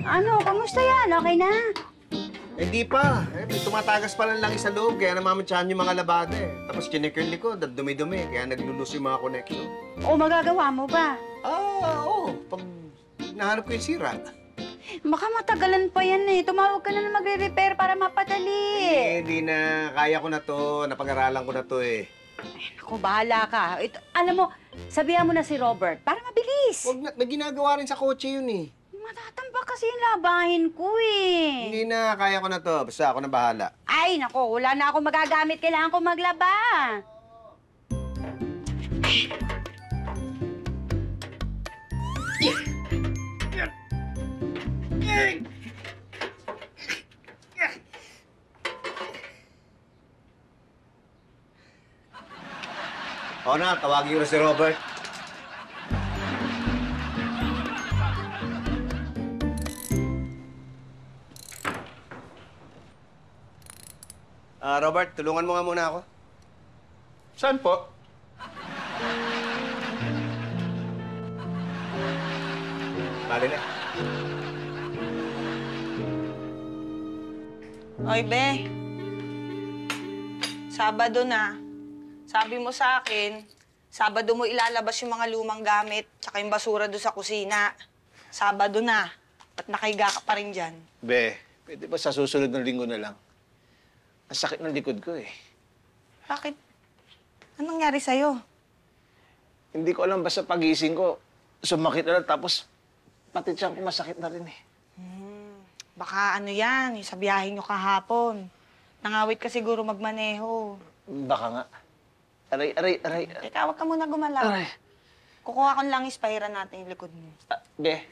Ano? Kamusta yan? Okay na? Hindi pa. May tumatagas pa lang sa loob, kaya namamantsahan yung mga labada eh. Tapos chinek yung likod at dumi-dumi, kaya naglulus yung mga connection. O magagawa mo ba? Oo. Pag nahanap ko yung sira. Baka matagalan pa yan eh. Tumawag ka na magre-repair para mapadali. Hindi na. Kaya ko na to. Napag-aralan ko na to eh. Ay, naku, bahala ka. Ito, alam mo, sabihan mo na si Robert para mabilis. Huwag na. May ginagawa rin sa kotse yun eh. Matatamba kasi yung labahin ko eh. Hindi na. Kaya ko na to. Basta ako na bahala. Ay, naku, wala na ako magagamit. Kailangan ko maglaba. Oo na, tawagin ko na si Robert. Robert, tulungan mo nga muna ako. Saan po? Bali na. Oy, Be. Sabado na. Sabi mo sa akin, Sabado mo ilalabas yung mga lumang gamit tsaka yung basura doon sa kusina. Sabado na. Ba't nakahiga ka pa rin dyan? Be, pwede ba sa susunod ng linggo na lang? Ang sakit ng likod ko eh. Bakit? Anong nangyari sa'yo? Hindi ko alam, basta pagising ko, sumakit na lang, tapos pati tiyan ko masakit na rin eh. Baka ano yan, yung sa biyahe nyo kahapon. Nangawit ka siguro magmaneho. Baka nga. Aray, aray, aray. Teka, huwag ka muna gumalaw. Aray. Kukuha ko lang ispira natin yung likod mo. Be,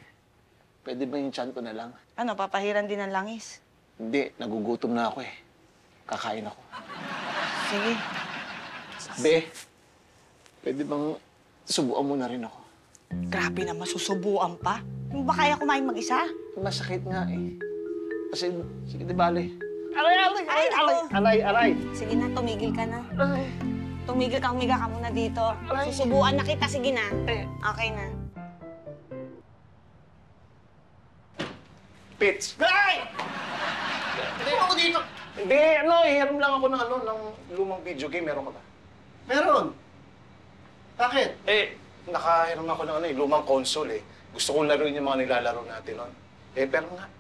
pwede ba yung tiyan ko na lang? Ano, papahiran din ng langis? Hindi, nagugutom na ako eh. Kakain ako. Sige. Be, pwede bang subuan mo na rin ako? Grabe na, masusubuan pa. Hindi ba kaya kumain mag-isa? Masakit nga eh. Kasi, sige, di bale. Aray, aray, aray, aray. Aray, aray. Sige na, tumigil ka na. Aray. Tumigil ka, humiga ka muna dito. Aray. Susubuan na kita, sige na. Okay na. Pits. Ay! Hindi ako dito. Hindi, ano, hiram lang ako ng lumang video game. Meron ka ba? Meron. Bakit? Eh, nakahiram ako ng lumang console eh. Gusto kong laruin yung mga nilalaro natin nun. Eh, pero nga.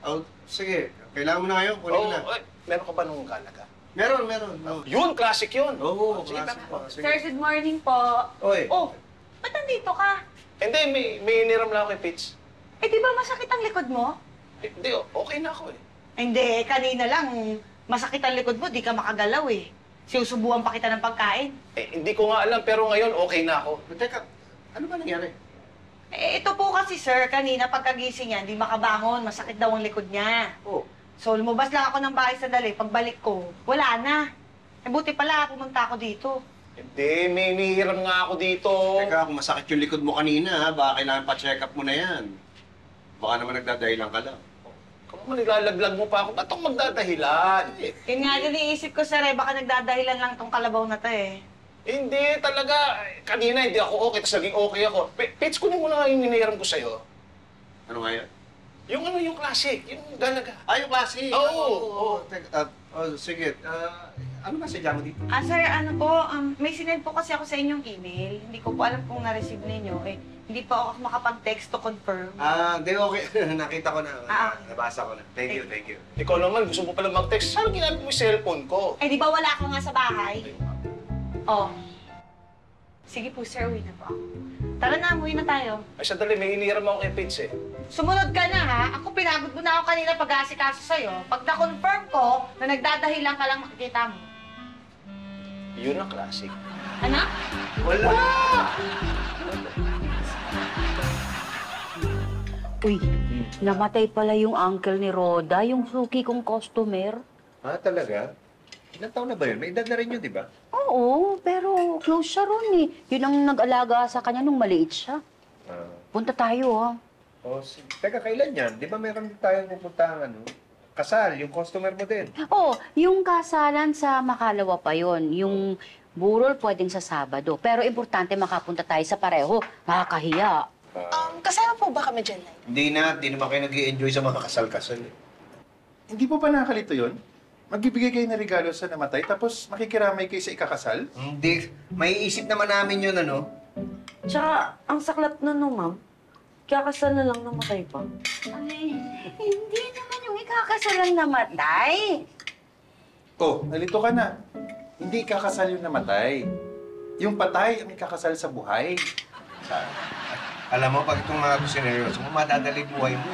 Oh, sige. Kailangan mo na ngayon. Kunin mo na. Meron ka ba nung galaga? Meron, meron. Oh. Yun, classic yun. Oo, sige, classic tara. pa. Sige. Sir, good morning po. Oy. Oh, ba't nandito ka? Hindi, may hiniram lang ako kay Pits. Eh, di ba masakit ang likod mo? Hindi, okay na ako eh. Hindi, kanina lang, masakit ang likod mo, di ka makagalaw eh. Sinusubuan pa kita ng pagkain. Eh, hindi ko nga alam, pero ngayon okay na ako. Teka, ano ba nangyari? Eh, ito po kasi, sir, kanina pagkagising niya, hindi makabangon, masakit daw ang likod niya. Oh. So, lumabas lang ako ng bahay sandali. Pagbalik ko, wala na. Eh, buti pala, pumunta ako dito. Hindi, may hinihiram nga ako dito. Teka, kung masakit yung likod mo kanina, ha, baka kailangan pa-check up mo na yan. Baka naman nagdadahilan ka lang. Kung nilalaglag mo pa ako, ba't ako magdadahilan? Yun nga din iisip ko, sir, eh, baka nagdadahilan lang tong kalabaw na to eh. Hindi, talaga. Kanina hindi ako okay, tapos naging okay ako. Pits, kunin mo na nga yung hinihiram ko sa'yo. Ano nga yan? Yung classic, yung galaga. Yung klase. Oo. Teka, sige. Ano ba sadya mo dito? Sir, ano po, may sinend po kasi ako sa inyong email. Hindi ko po alam kung na-receive ninyo. Eh, hindi pa ako makapag-text to confirm. Di okay. Nakita ko na. Nabasa ko na. Thank you, thank you. Ikaw naman, gusto mo pala mag-text. Saan ginamit mo yung cellphone ko? Eh, di ba wala ako nga sa bahay? Oh. Sige po, sir, uwi na po ako. Tara na, uwi na tayo. Ay, sandali, may hinihiram ako kay Pits eh. Sumunod ka na, ha? Ako pinagod mo na ako kanina pag-asikaso sa'yo. Pag na-confirm ko na nagdadahilan ka lang makikita mo. Yun ang classic. Ano? Wala! Uy, namatay pala yung uncle ni Roda, yung suki kong customer. Talaga? Ilang taon na ba yun? May edad na rin yun, di ba? Oo, pero close siya ron eh. Yun ang nag-alaga sa kanya nung maliit siya. Punta tayo, ha? Teka, kailan yan? Di ba meron din tayong pupuntahan, kasal, yung customer mo din? Oo, yung kasalan sa Makalawa pa yon. Yung burol pwedeng sa Sabado. Pero importante makapunta tayo sa pareho. Nakakahiya. Kasama po ba kami dyan, Nay? Hindi naman kayo nag-i-enjoy sa mga kasal-kasal eh. Hindi po ba nakakalito yun? Magbibigay kayo ng regalo sa namatay, tapos makikiramay kayo sa ikakasal? Hindi, may isip naman namin yun, ano? Tsaka, ang saklap na no, ma'am. Kakasal na lang namatay pa. Ay, hindi naman yung ikakasal ang namatay. Oh, nalito ka na. Hindi ikakasal yung namatay. Yung patay ang ikakasal sa buhay. Alam mo, pag itong mga sineryoso mo, madadali buhay mo.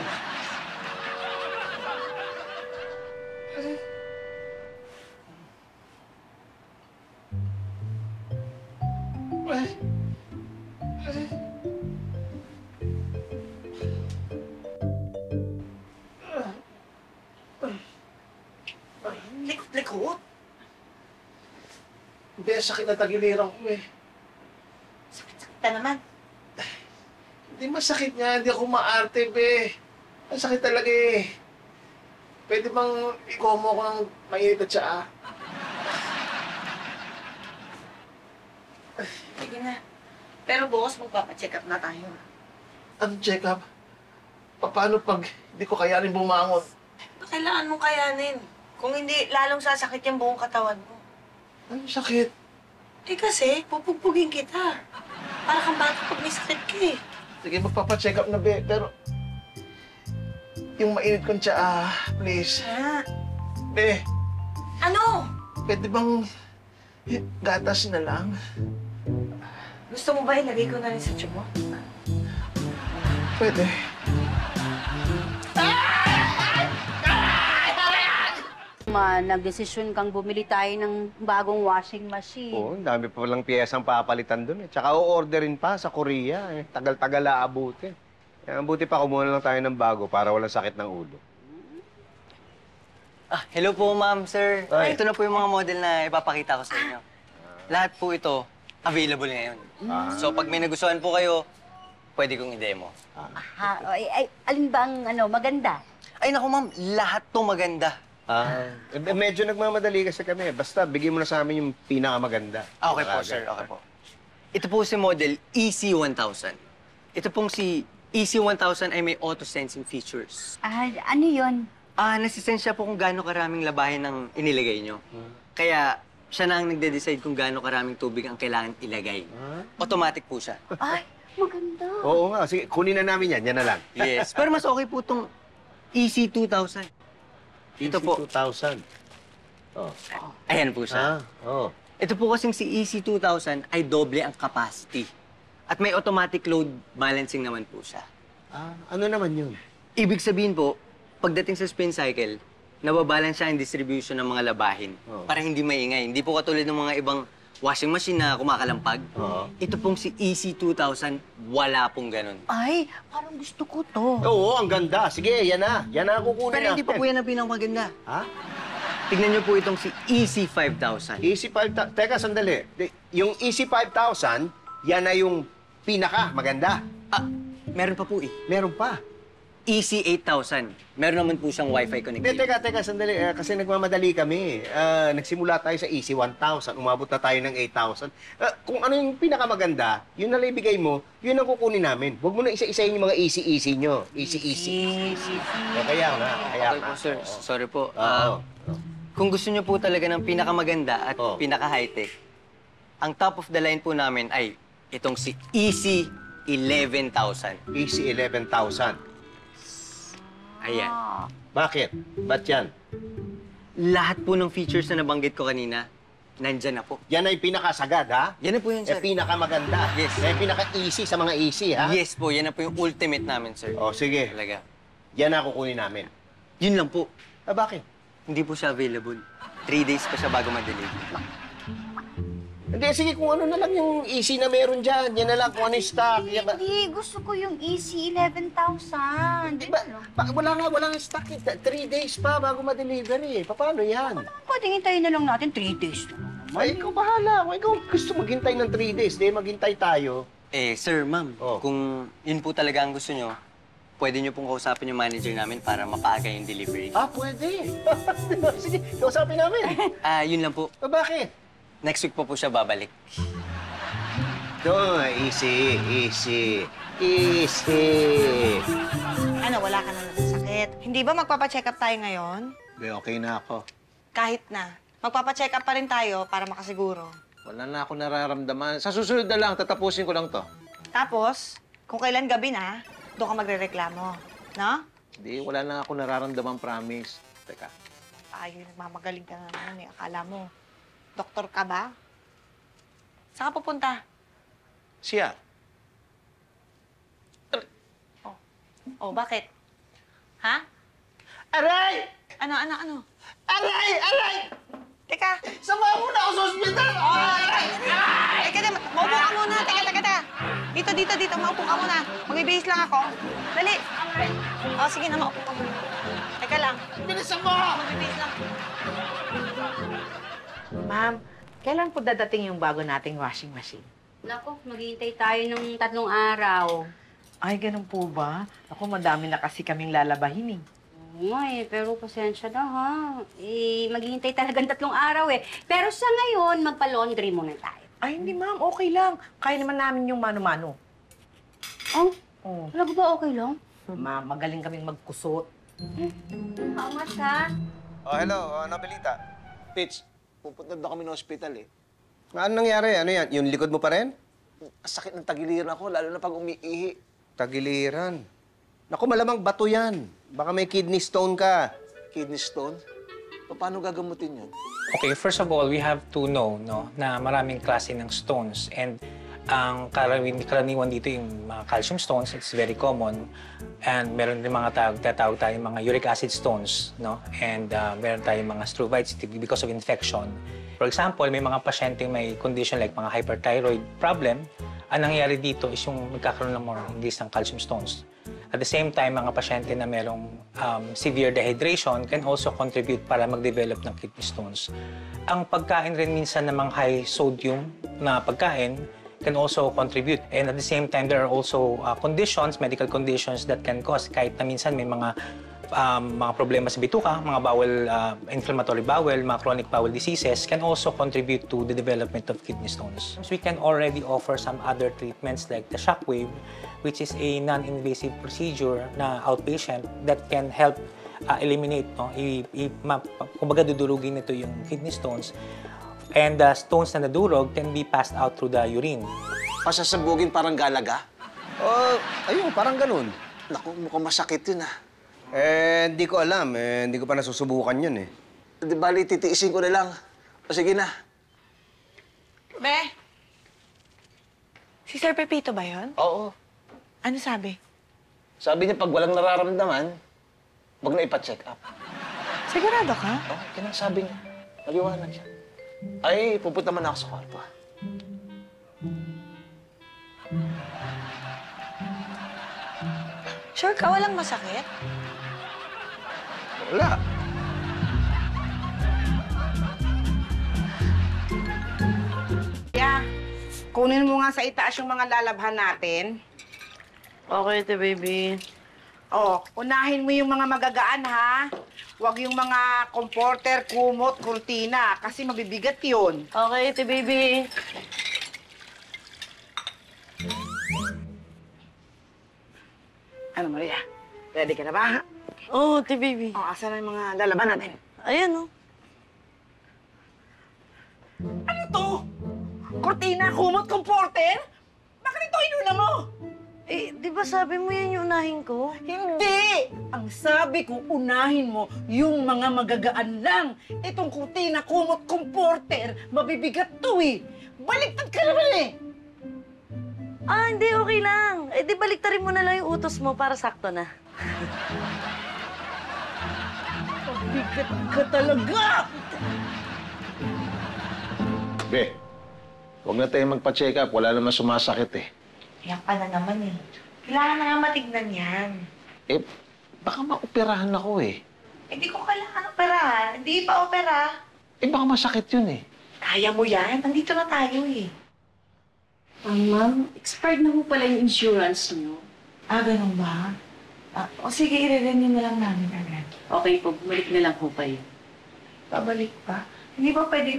Likot? Hindi, sakit na tagiliran ko eh. Sakit na naman. Hindi masakit nga, hindi ako maarte, be. Ang sakit talaga eh. Pwede bang ikaw mo ako ng mainit at tsaa? Sige na. Pero bukas magpapacheck up na tayo. Anong check-up? Paano pag hindi ko kayanin bumangon? Kailangan mong kayanin. Kung hindi, lalong sasakit yung buong katawan mo. Anong sakit? Eh kasi, pupugpugin kita. Para kang bata pag may sakit ka eh. Sige, magpapacheck up na, be. Pero, yung mainit kong tsaa, please. Ha? Be, Ano? pwede bang gatas na lang? Gusto mo ba ilagay ko na rin sa tube mo? Pwede. Nagdesisyon kang bumili tayo ng bagong washing machine. Oo, ang dami pa palang piyesang papalitan doon eh. Tsaka o-orderin pa sa Korea eh. Tagal-tagal aabutin. Kaya ang buti pa, kumuha na lang tayo ng bago para walang sakit ng ulo. Hello po, ma'am, sir. Ay. Ito na po yung mga model na ipapakita ko sa inyo. Lahat po ito available ngayon. So, pag may nagustuhan po kayo, pwede kong i-demo. Alin ba ang maganda? Ay, naku, ma'am, lahat to maganda. Medyo nagmamadali kasi kami. Basta, bigyan mo na sa amin yung pinakamaganda. Okay po, sir. Okay po. Ito po si model EC1000. Ito pong si EC1000 ay may auto-sensing features. Ano yun? Nasisense siya po kung gaano karaming labahin ang inilagay nyo. Kaya, siya na ang nagde-decide kung gaano karaming tubig ang kailangan ilagay. Automatic po siya. Ay, maganda. Oo nga. Sige, kunin na namin yan. Yan na lang. Yes. Pero mas okay po itong EC2000. Ito po. 2,000. Ayan po siya. Oo. Ito po kasing si EC2000 ay doble ang capacity. At may automatic load balancing naman po siya. Ano naman yun? Ibig sabihin po, pagdating sa spin cycle, nababalance siya ang distribution ng mga labahin para hindi maingay. Hindi po katulad ng mga ibang washing machine na kumakalampag. Ito pong si EC2000, wala pong ganun. Ay, parang gusto ko to. Oo, ang ganda. Sige, yan na. Yan na ang kukunin Pero hindi pa po yan ang pinakamaganda. Ha? Tignan niyo po itong si EC5000. EC5000. Teka, sandali. Yung EC5000, yan na yung pinaka maganda. Meron pa po eh. Meron pa. EC8000. Meron naman po siyang Wi-Fi Hindi, connectivity. teka, sandali. Kasi nagmamadali kami. Nagsimula tayo sa EC1000. Umabot na tayo ng 8,000. Kung ano yung pinakamaganda, yun na lang ibigay mo, yun ang kukunin namin. Huwag mo na isa-isayin yung mga easy nyo. Easy. Kaya nga. Okay po, sir. Sorry po. Oo. Kung gusto niyo po talaga ng pinakamaganda at pinaka-high-tech, ang top of the line po namin ay itong si EC11000. EC11,000. Ayan. Bakit? Ba't yan? Lahat po ng features na nabanggit ko kanina, nandyan na po. Yan ay pinakasagad, ha? Yan na po yun, sir. Pinakamaganda. Yes. Pinaka-easy sa mga easy, ha? Yes po, yan na po yung ultimate namin, sir. O, sige. Talaga. Yan na kukunin namin. Yun lang po. Bakit? Hindi po siya available. 3 days pa siya bago ma-deliver. Hindi, sige, kung ano na lang yung easy na meron dyan. Yan na lang kung ano yung stock. Yan ba? Hindi, gusto ko yung EC11,000. Di ba? Wala nga stock. 3 days pa bago ma-deliver eh. Paano yan? Pwede hintayin na lang natin 3 days na lang naman. Ay, ikaw bahala. Kung ikaw gusto maghintay ng 3 days, di maghintay tayo. Sir, ma'am, Oh. kung yun po talaga ang gusto nyo, pwede nyo pong kausapin yung manager namin para mapaaga yung delivery. Pwede. Sige, kausapin namin. Yun lang po. Bakit? Next week po siya babalik. Easy. Easy. Ano, wala ka na sakit. Hindi ba magpapacheck up tayo ngayon? Okay na ako. Kahit na. Magpapacheck up pa rin tayo para makasiguro. Wala na ako nararamdaman. Sa susunod na lang, tatapusin ko lang to. Tapos, kung kailan gabi na, doon ka magrereklamo. No? Hindi, wala na ako nararamdaman, promise. Teka. Ay, nagmamagaling ka na naman eh. Akala mo, doktor ka ba? Saan ka pupunta? Siya. Oh, bakit? Ha? Aray! Ano? Aray! Aray! Teka. Sama mo na ako sa ospital! Teka na, maupo ka muna. Teka. Dito. Maupo ka muna. Magbibihis lang ako. Dali. Oh, sige na, maupo ka muna. Teka lang. Bilisan mo! Magbibihis lang. Ma'am, kailan po dadating yung bago nating washing machine? Naku, maghihintay tayo ng 3 araw. Ay, ganun po ba? Ako, madami na kasi kaming lalabahin eh. Oo nga pero pasensya na ha. Maghihintay talagang 3 araw eh. Pero sa ngayon, magpa-laundry muna tayo. Ay, hindi ma'am, okay lang. Kaya naman namin yung mano-mano. Oh, Oh. talaga ba okay lang? Ma'am, magaling kaming magkusot. Angat ha. Oh, hello. Ano balita? Pitch, pupunta daw kami ng ospital eh. Ano nangyari? Ano yan? Yung likod mo pa rin? Ang sakit ng tagiliran ako, lalo na pag umiihi. Tagiliran. Naku, malamang bato yan. Baka may kidney stone ka. Kidney stone? Paano gagamutin yun? Okay, first of all, we have to know na maraming klase ng stones. And ang karaniwan dito yung mga calcium stones, it's very common. And meron din mga tatawag tayong mga uric acid stones. And meron tayong mga struvites because of infection. For example, may mga pasyente may condition like mga hyperthyroid problem. Ang nangyayari dito is yung magkakaroon ng more increase ng calcium stones. At the same time, mga pasyente na merong severe dehydration can also contribute para mag-develop ng kidney stones. Ang pagkain rin minsan ng mga high sodium na pagkain can also contribute. And at the same time, there are also medical conditions that can cause, kahit na minsan may mga problema sa bituka, mga inflammatory bowel, mga chronic bowel diseases can also contribute to the development of kidney stones. We can already offer some other treatments like the shockwave, which is a non-invasive procedure na outpatient that can help eliminate, kumbaga dudurugin nito yung kidney stones. And the stones na nadurog can be passed out through the urine. Pasasabugin parang galaga? Oh, ayun, parang ganun. Naku, mukhang masakit yun ah. Hindi ko alam. Hindi ko pa nasusubukan yun eh. Di bali, titiisin ko na lang. O sige na. Be? Si Sir Pepito ba yun? Oo. Ano sabi? Sabi niya pag walang nararamdaman, wag na ipa-check up. Sigurado ka? Oo, yan ang sabi niya. Naliwanag siya. Ay, pupunta man ako sa kwarto. Sure ka, walang masakit? Wala. Yeah, kunin mo nga sa itaas yung mga lalabhan natin. Okay, te baby. Oh, unahin mo yung mga magagaan, ha? Huwag yung mga comforter, kumot, kurtina, kasi mabibigat yun. Okay, te baby. Ano, Maria? Ready ka na ba? Oo, te baby. Oh, asan na yung mga lalaban natin? Ayan, oh. Ano to? Kurtina, kumot, comforter? Bakit ito inuna mo? Eh, di ba sabi mo yan yung unahin ko? Hindi! Ang sabi ko, unahin mo yung mga magagaan lang. Itong kurtina, kumot, comforter, mabibigat to eh. Baliktad ka naman eh! Ah, hindi, okay lang. Eh, di baliktarin mo na lang yung utos mo para sakto na. Mabigat ka talaga! Be, huwag na tayo magpa-check up. Wala naman sumasakit eh. Yan ka na naman eh. Kailangan na nga matignan yan. Eh, baka maoperahan ako eh. Hindi ko kailangan operahan. Hindi pa opera. Eh, baka masakit yun eh. Kaya mo yan. Nandito na tayo eh. Ma'am, expired na po pala yung insurance niyo. Ah, ganun ba? O sige, i-renew na lang namin agad. Okay po, bumalik na lang po kayo. Pabalik pa? Hindi ba pwedeng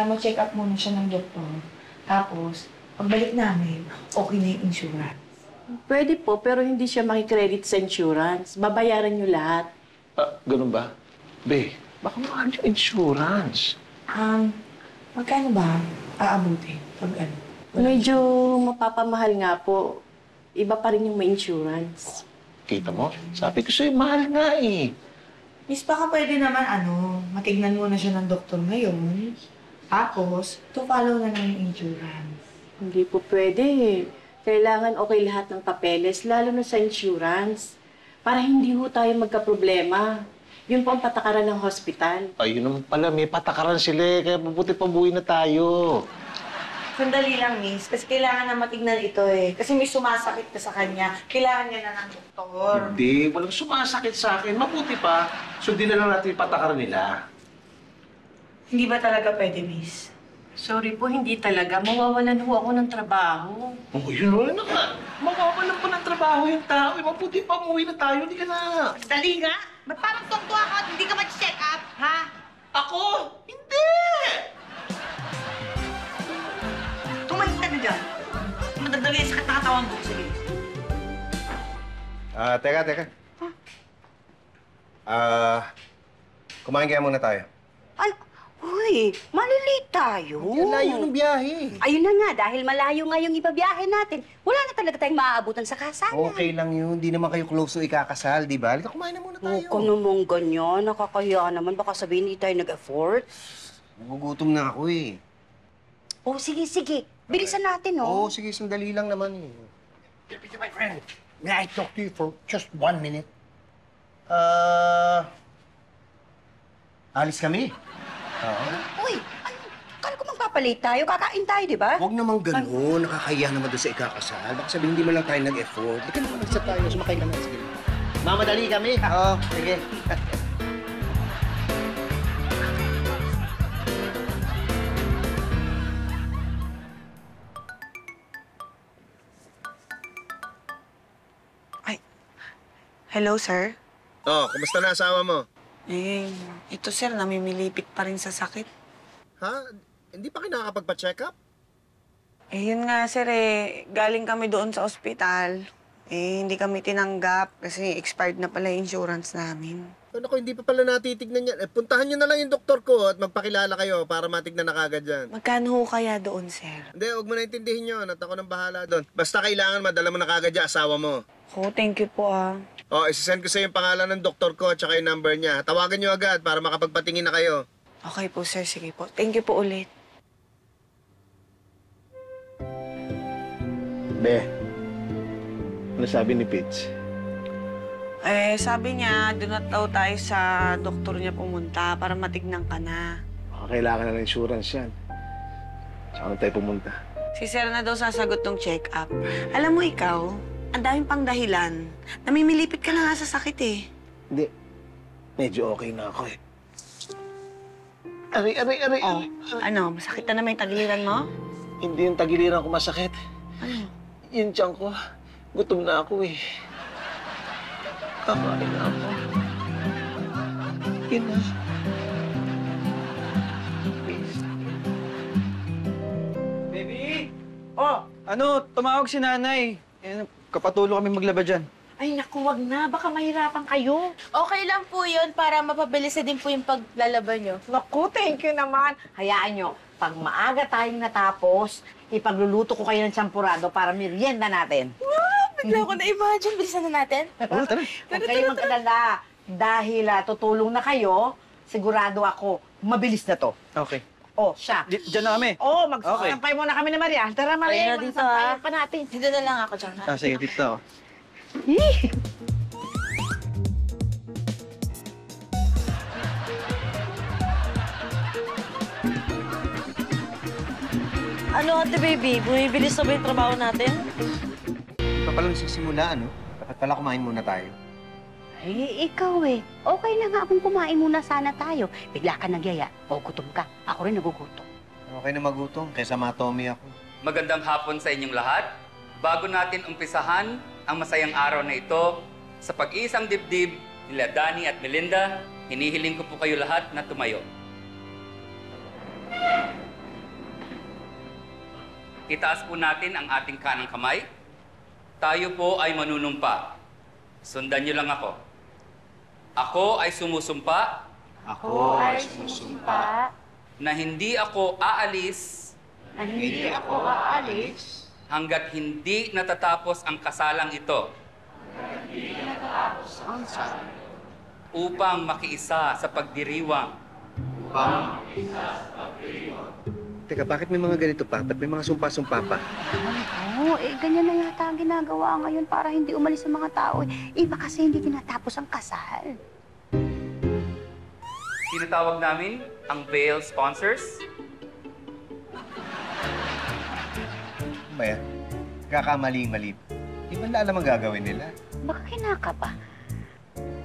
ma-check up muna siya ng doktor. Tapos, pagbalik namin, okay na yung insurance. Pwede po, pero hindi siya makikredit sa insurance. Babayaran niyo lahat. Ganun ba? Be, baka mahal yung insurance. Magkano ba aabuti pag ano? Medyo mapapamahal nga po. Iba pa rin yung may insurance. Kita mo? Sabi ko sa'yo, mahal nga eh. Miss, baka pwede naman matignan muna siya ng doktor ngayon. Tapos, to follow na lang yung insurance. Hindi po pwede eh. Kailangan okay lahat ng papeles, lalo na sa insurance. Para hindi ho tayo magka-problema. Yun po ang patakaran ng hospital. Ayun naman pala, may patakaran sila eh. Kaya mabuti pabuhay na tayo. Sandali lang, Miss. Kasi kailangan na matignan ito eh. Kasi may sumasakit ka sa kanya. Kailangan niya na ng doktor. Hindi, walang sumasakit sa akin. Mabuti pa, sundin na lang natin yung patakaran nila. Hindi ba talaga pwede, Miss? Sorry po, hindi talaga. Mawawalan ho ako ng trabaho. Oh, yun na nga. Mawawalan pa ng trabaho yung tao. Mabuti pa, umuwi na tayo. Hindi ka na. Dali nga! Ba't parang tungtuwa ka at hindi ka mag-check up, ha? Ako? Hindi! Tumahit ka na dyan. Madadali ang sakit na katawan mo. Sige. Teka. Kumain kaya muna tayo. Ano? Uy, malilate tayo. Ang layo ng biyahe. Ayun na nga, dahil malayo nga yung ibabiyahe natin, wala na talaga tayong maaabutan sa kasalan. Okay lang yun. Di naman kayo close to ikakasal, di ba? Halika, kumain na muna tayo. Huwag ka namang ganyan. Nakakahiya naman. Baka sabihin hindi tayo nag-effort. Nagugutom na ako eh. Oh, sige. Bilisan natin, Oo, sige. Sandali lang naman eh. My friend, may I talk to you for just 1 minute? Alis kami. Oo. Uy, ano? Kala ko magpapalate tayo. Kakain tayo, di ba? Huwag naman gano'n. Nakakahiya naman doon sa ikakasal. Baka sabihin hindi man lang tayo nag-effort. Di ka naman nag-set tayo. Sumakay ka na. Sige. Mamadali kami. Oo, sige. Hello, sir? Kumusta na asawa mo? Ito, sir, namimilipit pa rin sa sakit. Ha? Hindi pa kinakapagpa-check up? Yun nga, sir, galing kami doon sa ospital. Hindi kami tinanggap kasi expired na pala yung insurance namin. Naku, hindi pa pala natitignan yan. Puntahan nyo na lang yung doktor ko at magpakilala kayo para matignan na kagad yan. Magkano ho kaya doon, sir? Hindi, huwag mo na intindihin yun at ako nang bahala doon. Basta kailangan madala mo na kagad yung asawa mo. Thank you po, Isasend ko sa yung pangalan ng doktor ko at saka yung number niya. Tawagan nyo agad para makapagpatingin na kayo. Okay po, sir. Sige po. Thank you po ulit. Be, ano sabi ni Pitch? Sabi niya, doon na daw tayo sa doktor niya pumunta para matignan ka na. Kailangan na ng insurance yan. Saan tayo pumunta? Si sir na daw sasagot ng check-up. Alam mo ikaw, ang daming pang dahilan. Namimilipit ka na nga sa sakit eh. Hindi. Medyo okay na ako eh. Aray. Ano, masakit na naman yung tagiliran mo? Hindi yung tagiliran ko masakit. Ano? Yung tiyan ko. Gutom na ako eh. Kakain na ako. Ina. Baby! Tumawag si nanay. Kapatulo kami maglaba dyan. Ay, naku, wag na. Baka mahirapan kayo. Okay lang po yun para mapabilis na din po yung paglalaban nyo. Naku, thank you naman. Hayaan nyo, pag maaga tayong natapos, ipagluluto ko kayo ng champurado para merienda natin. Wow! Bigla ko na-imagine. Bilisan na natin. Oo, tara. Huwag kayo mag-alala. Dahil tutulong na kayo, sigurado ako, mabilis na to. Okay. Siya. Diyan na kami. Magsasampay muna kami ni Maria. Tara, Maria, Ayun na dito, magsasampayan pa natin. Dito na lang ako dyan. Sige, dito ako. Ano, ate baby? Bumibilis na ba yung trabaho natin? Hindi pa palang sisimula, ano? Dapat pala kumain muna tayo. Ikaw Okay na nga kung kumain muna sana tayo. Bigla ka nagyaya. Gutom ka. Ako rin nagugutom. Okay na magutom, kaysa matomi ako. Magandang hapon sa inyong lahat. Bago natin umpisahan ang masayang araw na ito, sa pag-iisang dibdib nila Danny at Melinda, hinihiling ko po kayo lahat na tumayo. Itaas po natin ang ating kanang kamay. tayo po ay manunumpa. Sundan niyo lang ako. Ako ay sumusumpa Ako ay sumusumpa na hindi ako aalis na hindi ako aalis hanggat hindi natatapos ang kasalang ito upang makiisa sa pagdiriwang. Teka, bakit may mga ganito pa? Ba't may mga sumpa-sumpa pa? Oo, ganyan na yata ang ginagawa ngayon para hindi umalis ang mga tao. Iba kasi hindi tinatapos ang kasal. Tinatawag namin ang veil sponsors. Ba yan? Kakamali-mali. Di ba alam ang gagawin nila? Baka kinaka pa.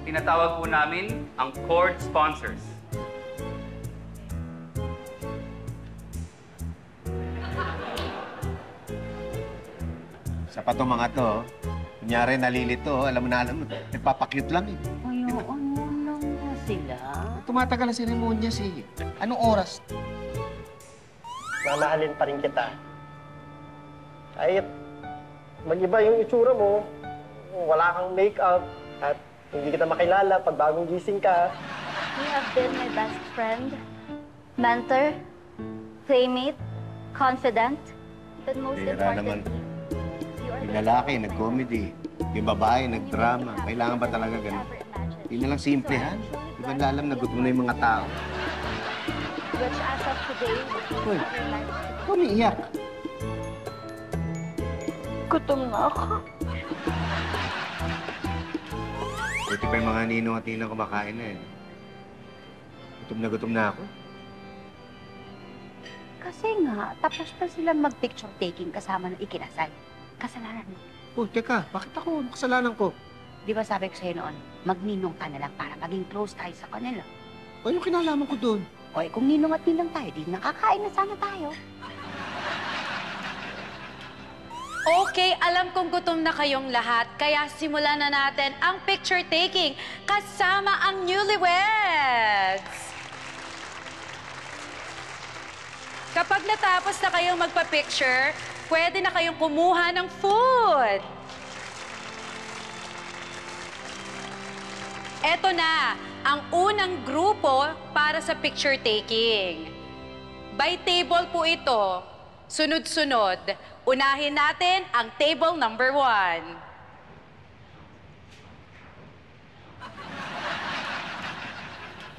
Tinatawag po namin ang court sponsors. Sapat tong mga to. Kunyari nalilito, alam mo, nagpapakyut lang eh. Ay, ano lang na sila? Tumatagal ang seremonyas eh. Anong oras? Mamahalin pa rin kita. Kahit mag-iba yung itsura mo, wala kang make-up, at hindi kita makilala pag bagong gising ka. You have been my best friend, mentor, playmate, confidant, but most Tira naman. importantly, you are Yung lalaki, nag-comedy. Yung babae, nag-drama. Kailangan ba talaga ganun? Hindi na lang simplehan. Di ba alam na gusto mo na yung mga tao? which as of today, Uy, umiiyak. gutom na ako. Buti pa yung mga ninong at ninang kumakain na eh. Gutom na ako. Kasi nga, tapos pa sila mag-picture taking kasama ng ikinasal. Kasalanan mo. Oh, teka, bakit ako? Ano kasalanan ko? Di ba sabi ko sa'yo noon, magninong ka na lang para maging close tayo sa kanila. O, yung kinalaman ko doon? O, kung ninong at ninang tayo, di nakakain na sana tayo. Okay, alam kong gutom na kayong lahat, kaya simulan na natin ang picture taking kasama ang newlyweds. Kapag natapos na kayong magpa-picture, pwede na kayong kumuha ng food. Eto na, ang unang grupo para sa picture taking. By table po ito, sunod-sunod. Unahin natin ang table number 1.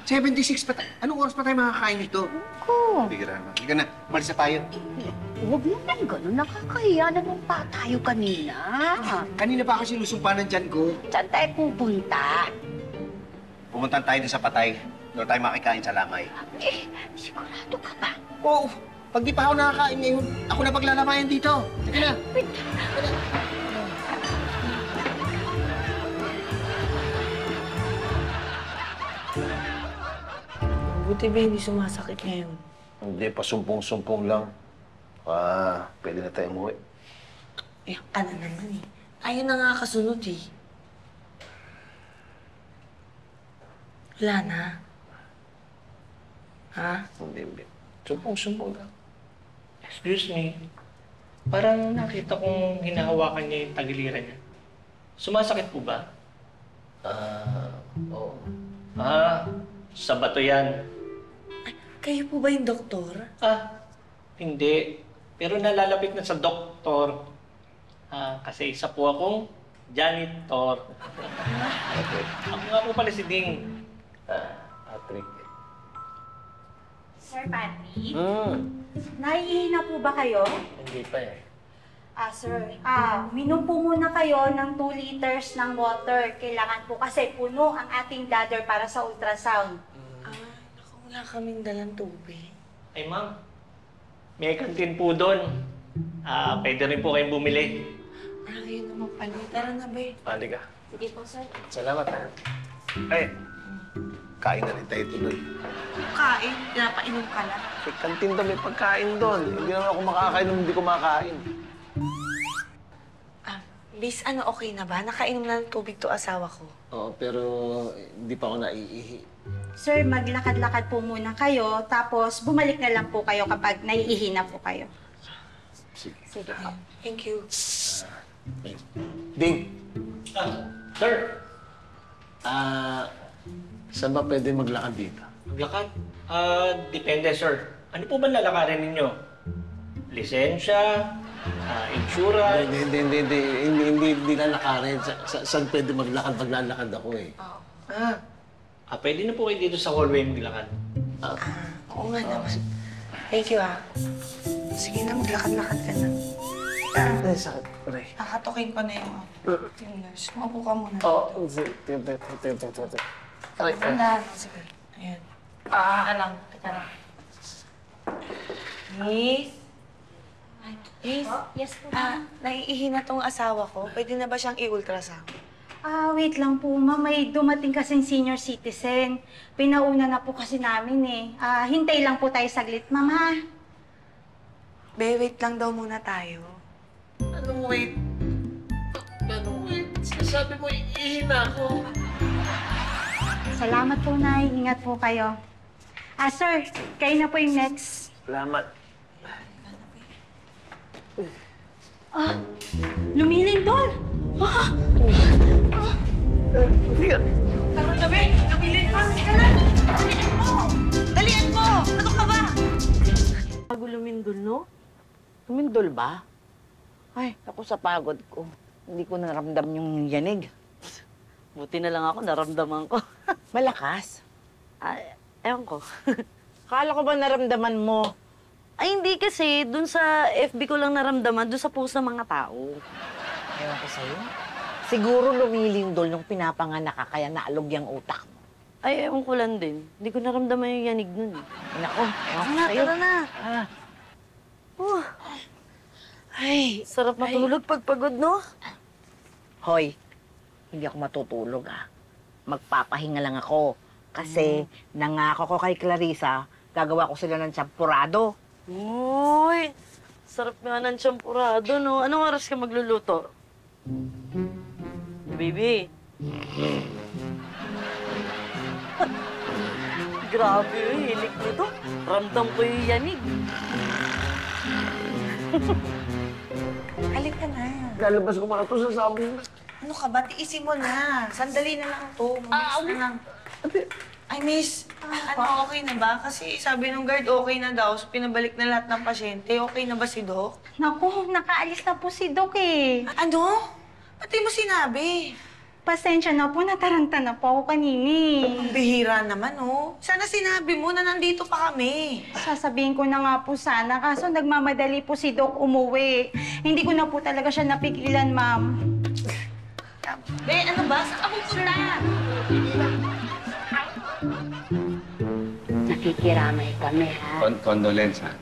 $76 pa tayo. Anong oras pa tayo makakain nito? Ko. Bira na. Hindi ka na. Umalis na tayo. Huwag naman ganun. Nakakahiya na nung pa tayo kanina. Kanina pa kasi sinusumpa ng tiyan ko. Saan tayo pupunta? Pumunta tayo doon sa patay. Doon tayo makikain sa lamay. Sigurado ka ba? Oo. Pag di pa ako nakakain ngayon, ako na paglalamayan dito. Sige na. Buti ba hindi sumasakit ngayon? Hindi, pasumpong-sumpong lang. Pwede na tayo umuwi. Eh, ano naman eh. Ayaw na nga kasunod eh. Wala na. Ha? Hindi. Sumpong-sumpong lang. Excuse me. Parang nakita kong hinahawakan niya yung tagiliran niya. Sumasakit po ba? Oo. Sa bato yan. Kayo po ba yung doktor? Hindi. Pero nalalapit na sa doktor. Kasi isa po akong janitor. Ako nga po pala si Ding. Patrick. Sir Patty? Naiihina po ba kayo? Hindi pa eh. Sir, minom po muna kayo ng 2 liters ng water. Kailangan po kasi puno ang ating bladder para sa ultrasound. Wala kaming dalang tubig. Ay, ma'am. May kantin po doon. Pwede rin po kayong bumili. Ayun naman pala. Tara na, be. Halika. Sige po, sir. Salamat ha. Ay, kain na rin tayo tuloy. Kain? Pinapainom ka na? May kantin daw, may pagkain doon. Hindi naman ako makakain nung hindi kumakain. Bis, okay na ba? Nakainom na ng tubig to asawa ko. Oo, pero hindi pa ako naiihi. Sir, maglakad-lakad po muna kayo, tapos bumalik na lang po kayo kapag naiihi na po kayo. Sige. Sige po. Thank you. Ding! Sir! Saan ba pwede maglakad dito? Maglakad? Depende, sir. Ano po ba lalakarin ninyo? Lisensya? Insurance? Hindi lalakarin. Saan pwede maglakad pag lalakad ako eh? Pwede na po kayo dito sa hallway maglakad. Oo nga naman. Thank you, Sige na, maglakad-lakad ka na. Ay, sakit. Aray. Nakatokin pa na yung nurse. Maupo ka muna. Oo. Aray. Sige. Ayan. Teka lang. Teka lang. Miss? Miss? Yes po. Naiihi na tong asawa ko. Pwede na ba siyang i-ultrasound? Wait lang po, ma'am. May dumating kasing senior citizen. Pinauna na po kasi namin eh. Hintay lang po tayo saglit, ma'am, ha? Wait lang daw muna tayo. Anong wait? Anong wait? Sinasabi mo, iihina ako. Salamat po, Nay. Ingat po kayo. Sir, kayo na po yung next. Salamat. Lumilindol! Tara na, Ben! Lumilindol! Sige na! Dalian mo! Ano ka ba? Bago lumindol, no? Lumindol ba? Ay, ako sa pagod ko. Hindi ko naramdam yung yanig. Buti na lang ako, naramdaman ko. Malakas? Ewan ko. Kala ko ba naramdaman mo? Ay, hindi kasi. Dun sa FB ko lang naramdaman, dun sa post ng mga tao. Ewan ko sa'yo. Siguro lumilindol nung pinapanganak ka, kaya naalog yung utak mo. Ay, ewan ko lang din. Hindi ko naramdaman yung yanig nun. Nako, ewan ko sa'yo. Tara na. Ay, sarap matulog pag pagod, no? Hoy, hindi ako matutulog, Magpapahinga lang ako. Kasi nangako ko kay Clarissa, gagawa ko sila ng champurado. Uy, sarap nga ng champurado, no? Anong oras ka magluluto? Baby. Grabe, hilik nito. Ramdam ko yung yanig. Halika na. Lalabas ko mga ito sa sabi mo. Ano ka ba? Tiisin mo na. Sandali na lang to. Mamiss na lang. Ay, miss. Ano, okay na ba? Kasi sabi ng guard, okay na daw. So, pinabalik na lahat ng pasyente. Okay na ba si Doc? Naku, nakaalis na po si Doc eh. Ano? Ba't di mo sinabi? Pasensya na po, nataranta na po ako kanini. Ang bihira naman, oh. Sana sinabi mo na nandito pa kami. Sasabihin ko na nga po sana, kaso nagmamadali po si Doc umuwi. Hindi ko na po talaga siya napigilan, ma'am. Ano ba? Saan ako punta? Nakikiramay kami, ha? Condolence, ha?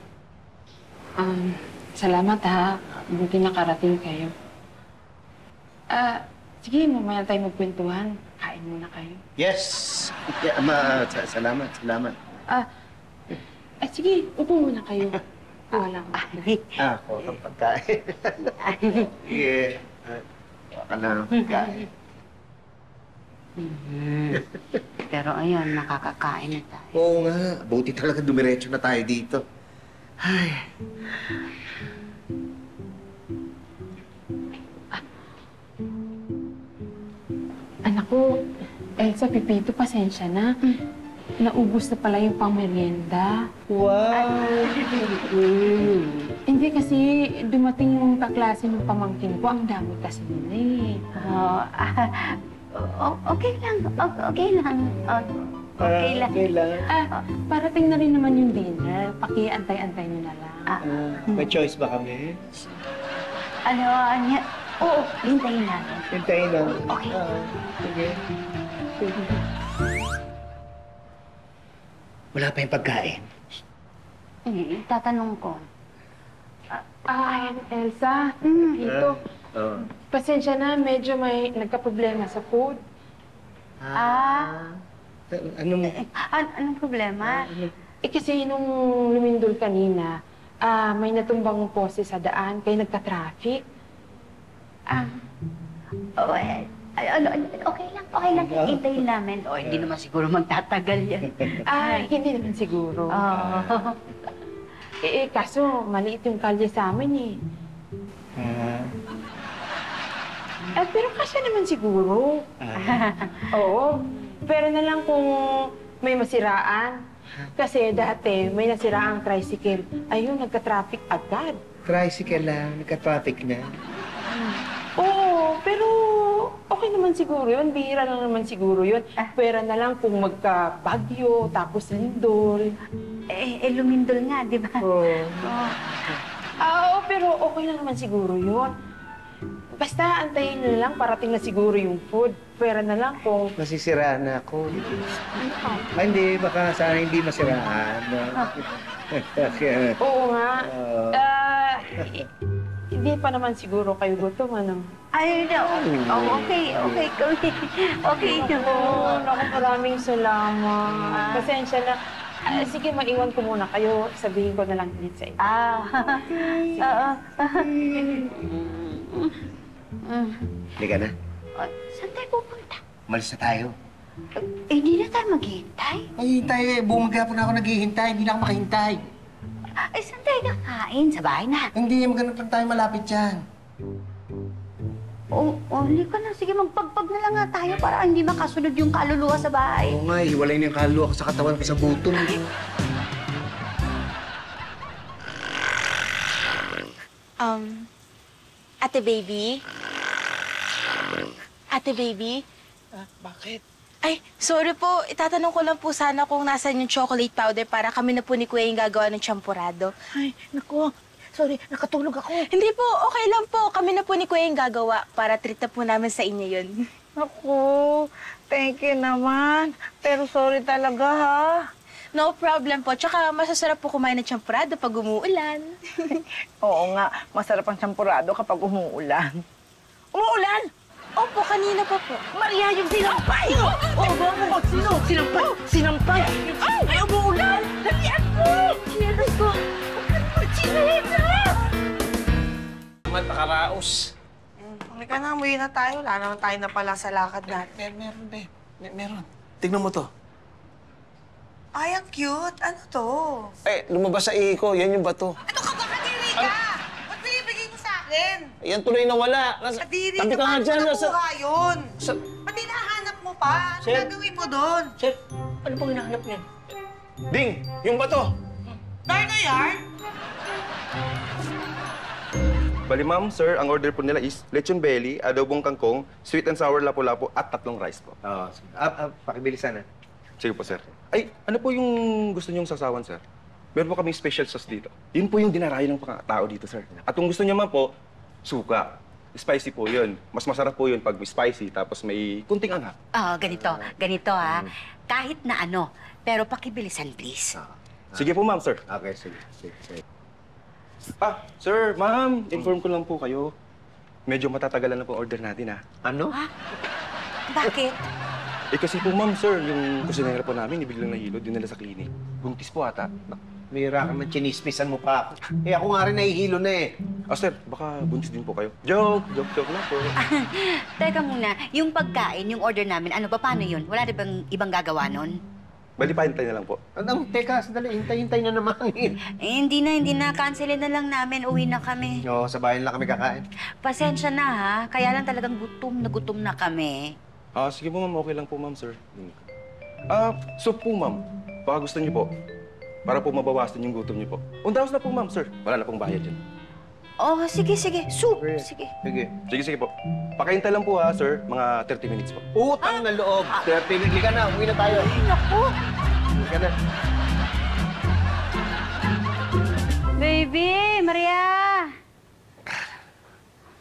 Salamat ha. Buti nakarating kayo. Sige, mamaya tayo magkwentuhan. Kain muna kayo. Yes! Salamat. Sige, upo muna kayo. Kuha lang. Ako ang pagkain. Sige. Baka na pagkain. Pero ayun, makakakain na tayo. Oo nga. Buti talaga dumiretso na tayo dito. Ay. Anak ko, Elsa, Pipito, pasensya na. Naubos na pala yung pang-merienda. Wow! Hindi kasi dumating yung kaklase ng pamangkin ko. Ang dami kasi nila eh. Okay lang. Okay lang. Okay lang. Parating na rin naman yung dinner. Paki-antay-antay nyo na lang. May choice ba kami? Oo, hintayin natin. Hintayin lang. Okay. Sige. Wala pa yung pagkain. Tatanong ko. Elsa, Pipito, pasensya na, medyo may nagka-problema sa food. Anong problema? Kasi nung lumindol kanina, may natumbang pose sa daan, kaya nagka-traffic. Okay lang. Hintayin namin. Hindi naman siguro magtatagal yan. Hindi naman siguro. Kaso maliit yung kalye sa amin eh. Pero kasi naman siguro. Oo. Pero na lang kung may masiraan. Kasi dati may nasiraang tricycle. Ayun, nagka-traffic agad. Tricycle lang, nagka-traffic na. Oo, pero okay naman siguro yun. Bihira lang naman siguro yun. Pera na lang kung magka-bagyo, tapos lindol. Lumindol nga, di ba? Oo. Oo, pero okay lang naman siguro yun. Basta antayin nyo na lang, parating na siguro yung food. Pera na lang kung... Masisiraan na ako. Ay, hindi. Baka sana hindi masiraan. Oo nga. Hindi pa naman siguro kayo gutom, ano? Ay, okay. Okay. Naku, maraming salamat. Pasensya na. Sige, maiwan ko muna kayo. Sabihin ko na lang din sa inyo. Halika na. Saan tayo pupunta? Malis na tayo. Hindi na tayo maghihintay. Ay, hintay eh. Buong maghapon ako naghihintay. Hindi na ako makahintay. Saan tayo kakain? Sa bahay na? Hindi, maghanap lang tayo malapit dyan. Halika na. Sige, magpagpag na lang nga tayo para hindi makasunod yung kaluluwa sa bahay. Oo nga, hiwalay na yung kaluluwa ko sa katawan ko sa gutom. Ate Baby? Ate Baby? Bakit? Ay, sorry po. Itatanong ko lang po sana kung nasan yung chocolate powder para kami na po ni Kuya yung gagawa ng champurado. Ay, naku. Sorry, nakatulog ako. Hindi po, okay lang po. Kami na po ni Kuya yung gagawa para treat na po namin sa inyo yun. Naku, thank you naman. Pero sorry talaga, ha? No problem po. Tsaka masasarap po kumain ng champurado pag umuulan. Oo nga, masarap ang champurado kapag umuulan. Umuulan? Opo, kanina pa po. Maria, yung sinampay! Sino? Sinampay! Sinampay! Ay, umuulan! Dalian mo! Chinelas ko! Chinelas! Naman, nakaraos. Halika na, umuwi na tayo. Wala naman tayo na pala sa lakad natin. Meron, be. Meron. Tignan mo to. Ay, ang cute. Ano to? Lumabas sa ihi ko. Yan yung bato. Ano ka ba? Kadiri ka! Ba't binibigay mo sa akin? Yan tuloy na wala. Kadiri Tabi ka, ka nga paano dyan. mo nakuha yun? Sa- Ba't hinahanap mo pa? Ano Sir? gagawin mo doon? Sir, ano pong hinahanap niyan? Ding! Yung bato! Darno yarn? Bali ma'am, sir, ang order po nila is lechon belly, adobong kangkong, sweet and sour lapu-lapu at 3 rice po. Oo. Pakibilisan na. Sige po, sir. Ay, ano po yung gusto niyong sasawan, sir? Meron po kaming special sauce dito. Yun po yung dinarayo ng mga tao dito, sir. At kung gusto niyo man po, suka. Spicy po yun. Mas masarap po yun pag may spicy, tapos may kunting anghang. Ganito ha. Kahit na ano, pero pakibilisan please. Sige po, ma'am, sir. Okay, sige. Sir, ma'am, inform ko lang po kayo. Medyo matatagalan na po order natin, ha? Ano? Bakit? Kasi po, ma'am, sir, yung kusinera po namin, ibiglang nahilo, dinala sa clinic. Buntis po ata. Mayroon ka man chinismisan mo pa ako. Ako nga rin nahihilo na eh. Sir, baka buntis din po kayo. Joke lang po. Teka muna, yung pagkain, yung order namin, ano ba, paano yun? Wala rin bang ibang gagawa nun? Bali, pahintay na lang po. Teka, sandali. Hintay na naman. Hindi na. Cancelin na lang namin. Uwi na kami. Oo, sa bahay lang kami kakain. Pasensya na ha. Kaya lang talagang gutom na kami. Sige po, ma'am. Okay lang po, ma'am, sir. Soup po, ma'am. Baka gusto niyo po. Para po mabawasan yung gutom niyo po. Undaos na po, ma'am, sir. Wala na pong bayad yan. Sige. Soup. Sige. Sige po. Pakahintay lang po, ha, sir. Mga 30 minutes po. Utang na loob. 30 minutes. Lika na. Uwi na tayo. Ay, naku. Lika na. Baby, Maria.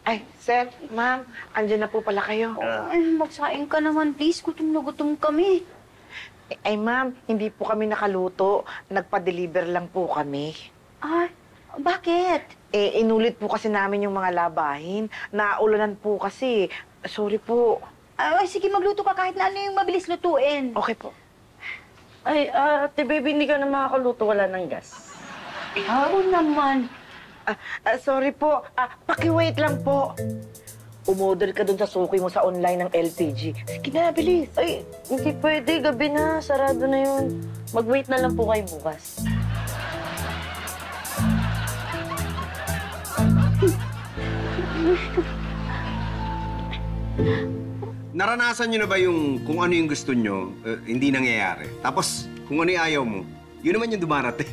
Ay, sir, ma'am, andyan na po pala kayo. Ay, magsaing ka naman, please. Gutom na gutom kami. Ay, ma'am, hindi po kami nakaluto. Nagpa-deliver lang po kami. Ay, bakit? Inulit po kasi namin yung mga labahin. Naulanan po kasi. Sorry po. Ay, sige, magluto ka kahit na ano yung mabilis lutuin. Okay po. Ay, ate baby, hindi ka na makakaluto. Wala ng gas. Oo naman. Sorry po. Paki-wait lang po. Umorder ka dun sa suki mo sa online ng LPG. Sige na, bilis. Ay, hindi pwede. Gabi na. Sarado na yun. Mag-wait na lang po kayo bukas. naranasan nyo na ba yung kung ano yung gusto nyo, hindi nangyayari? Tapos, kung ano yung ayaw mo, yun naman yung dumarating.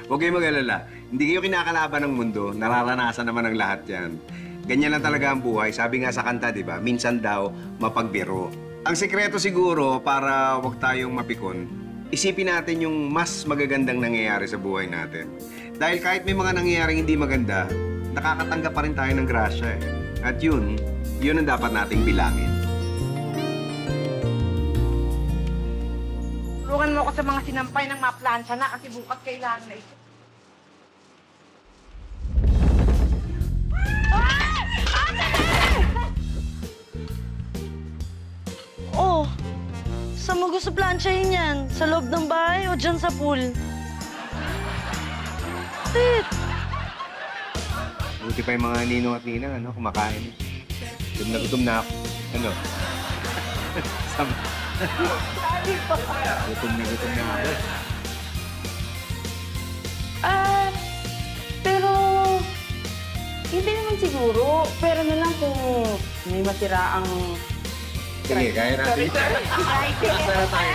Huwag kayong mag-alala. Hindi kayo kinakalaban ng mundo, nararanasan naman ang lahat yan. Ganyan lang talaga ang buhay. Sabi nga sa kanta, di ba? Minsan daw, mapagbiro. Ang sikreto siguro, para wag tayong mapikon, isipin natin yung mas magagandang nangyayari sa buhay natin. Dahil kahit may mga nangyayaring hindi maganda, nakakatanggap pa rin tayo ng grasya eh. At yun ang dapat nating bilangin. Tulungan mo ako sa mga sinampay ng mga plancha na kasi bukas kailangan na ito. Oh, saan mo gusto planchahin yan? Sa loob ng bahay o dyan sa pool? Tit! Buti pa yung mga ninong at ninang, ano, kumakain. Gutom na ako. Ano? Gutom na ako. Pero hindi naman siguro. Pero na lang kung may masira ang... Sige, kaya natin. Sorry.